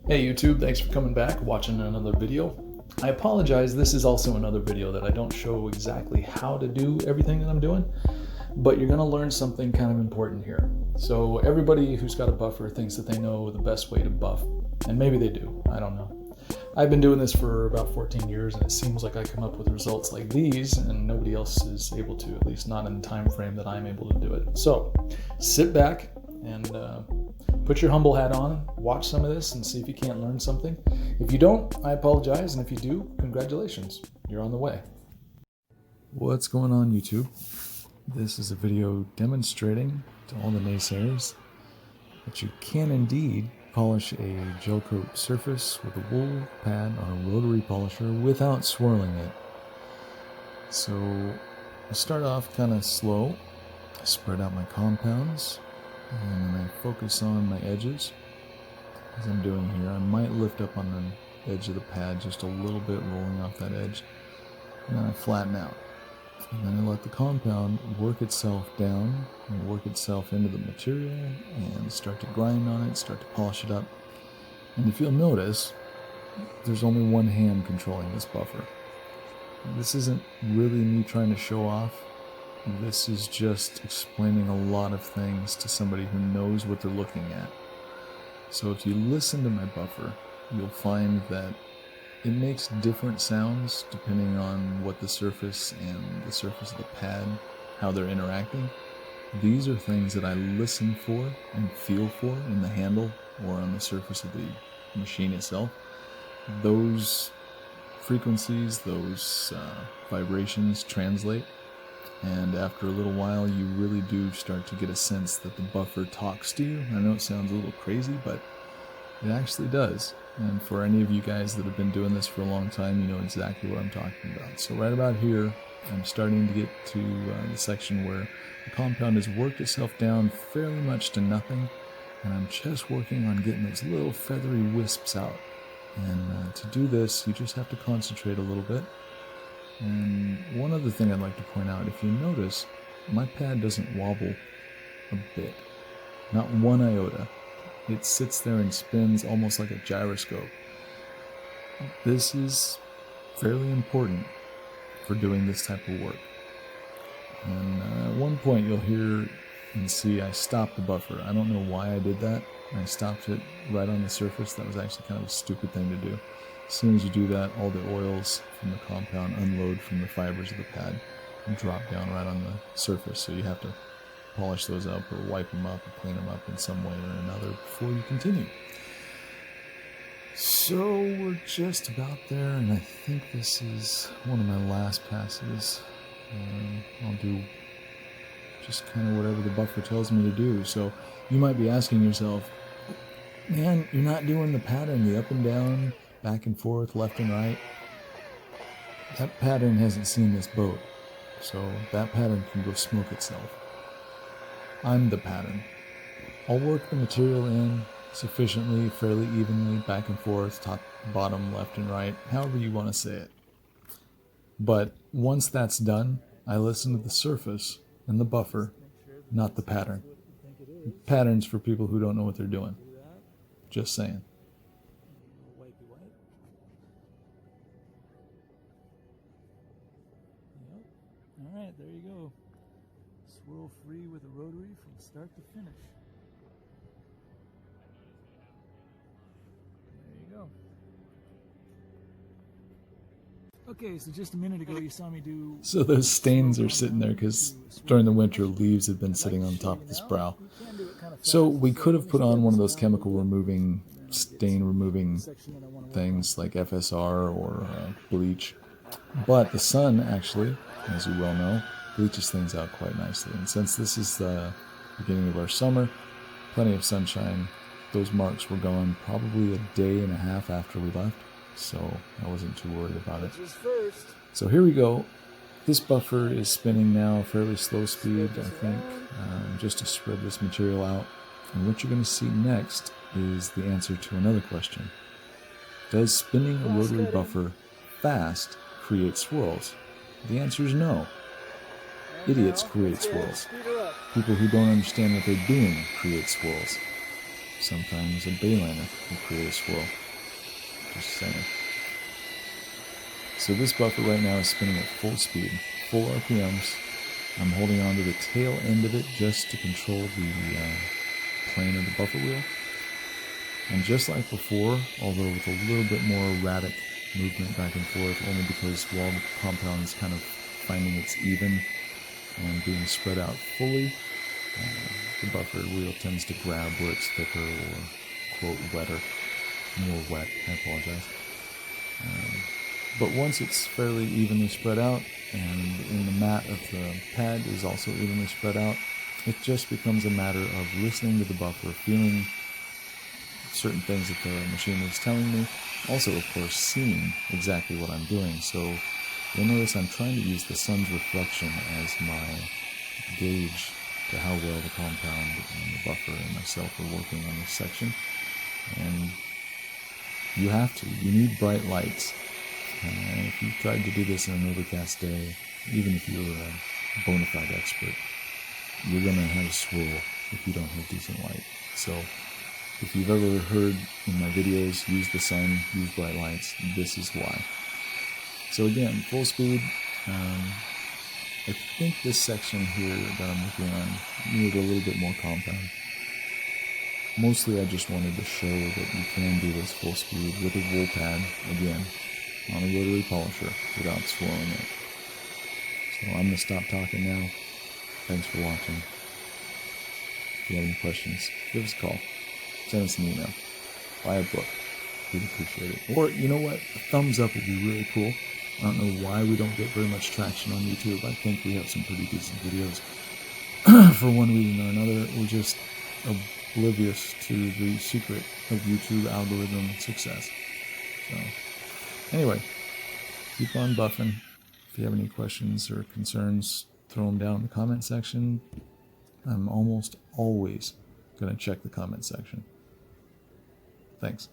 Hey YouTube, thanks for coming back, watching another video. I apologize, this is also another video that I don't show exactly how to do everything that I'm doing, but you're going to learn something kind of important here. So everybody who's got a buffer thinks that they know the best way to buff, and maybe they do, I don't know. I've been doing this for about 14 years and it seems like I come up with results like these and nobody else is able to, at least not in the time frame that I'm able to do it. So sit back and put your humble hat on, watch some of this and see if you can't learn something. If you don't, I apologize, and if you do, congratulations, you're on the way. What's going on YouTube? This is a video demonstrating to all the naysayers that you can indeed polish a gel coat surface with a wool pad on a rotary polisher without swirling it. So I start off kind of slow, I spread out my compounds, and then I focus on my edges. As I'm doing here, I might lift up on the edge of the pad just a little bit, rolling off that edge, and then I flatten out. And then I let the compound work itself down and work itself into the material and start to grind on it, start to polish it up. And if you'll notice, there's only one hand controlling this buffer. This isn't really me trying to show off. This is just explaining a lot of things to somebody who knows what they're looking at. So if you listen to my buffer, you'll find that it makes different sounds depending on what the surface and the surface of the pad, how they're interacting. These are things that I listen for and feel for in the handle or on the surface of the machine itself. Those frequencies, those vibrations translate. And after a little while, you really do start to get a sense that the buffer talks to you. I know it sounds a little crazy, but it actually does. And for any of you guys that have been doing this for a long time, you know exactly what I'm talking about. So right about here, I'm starting to get to the section where the compound has worked itself down fairly much to nothing, and I'm just working on getting those little feathery wisps out. And to do this, you just have to concentrate a little bit. And one other thing I'd like to point out, if you notice, my pad doesn't wobble a bit. Not one iota. It sits there and spins almost like a gyroscope. This is fairly important for doing this type of work. And at one point you'll hear and see I stopped the buffer. I don't know why I did that. I stopped it right on the surface. That was actually kind of a stupid thing to do. As soon as you do that, all the oils from the compound unload from the fibers of the pad and drop down right on the surface. So you have to polish those up or wipe them up or clean them up in some way or another before you continue. So we're just about there, and I think this is one of my last passes. I'll do just kind of whatever the buffer tells me to do. So you might be asking yourself, man, you're not doing the pattern, the up and down, back and forth, left and right. That pattern hasn't seen this boat, so that pattern can go smoke itself. I'm the pattern. I'll work the material in sufficiently, fairly evenly, back and forth, top, bottom, left and right, however you want to say it. But once that's done, I listen to the surface and the buffer, not the pattern. Patterns for people who don't know what they're doing. Just saying. Alright, there you go. Swirl-free with a rotary from start to finish. There you go. Okay, so just a minute ago you saw me do... So those stains are sitting there because during the winter leaves have been sitting on top of this brow. So we could have put on one of those chemical removing, stain removing things like FSR or bleach. But the sun actually, as you well know, bleaches things out quite nicely. And since this is the beginning of our summer, plenty of sunshine, those marks were gone probably a day and a half after we left. So I wasn't too worried about it. So here we go. This buffer is spinning now fairly slow speed, I think, just to spread this material out. And what you're going to see next is the answer to another question. Does spinning a rotary buffer fast create swirls? The answer is no. Idiots create swirls. People who don't understand what they're doing create swirls. Sometimes a bayliner will create a swirl. Just saying. So this buffer right now is spinning at full speed, full RPMs. I'm holding on to the tail end of it just to control the plane of the buffer wheel. And just like before, although with a little bit more erratic movement back and forth, only because while the compound is kind of finding its even and being spread out fully, the buffer wheel tends to grab where it's thicker or, quote, wetter, more wet, I apologize. But once it's fairly evenly spread out, and in the mat of the pad is also evenly spread out, it just becomes a matter of listening to the buffer, feeling certain things that the machine is telling me. Also, of course, seeing exactly what I'm doing. So you'll notice I'm trying to use the sun's reflection as my gauge to how well the compound and the buffer and myself are working on this section. And you have to. You need bright lights. If you tried to do this in an overcast day, even if you're a bona fide expert, you're going to have a swirl if you don't have decent light. So if you've ever heard in my videos, use the sun, use bright lights, this is why. So again, full speed. I think this section here that I'm working on needed a little bit more compound. Mostly I just wanted to show that you can do this full speed with a wool pad, again, on a rotary polisher without swirling it. So I'm going to stop talking now. Thanks for watching. If you have any questions, give us a call. Send us an email. Buy a book. We'd appreciate it. Or, you know what? A thumbs up would be really cool. I don't know why we don't get very much traction on YouTube. I think we have some pretty decent videos. For one reason or another, we're just oblivious to the secret of YouTube algorithm success. So, anyway, keep on buffing. If you have any questions or concerns, throw them down in the comment section. I'm almost always going to check the comment section. Thanks.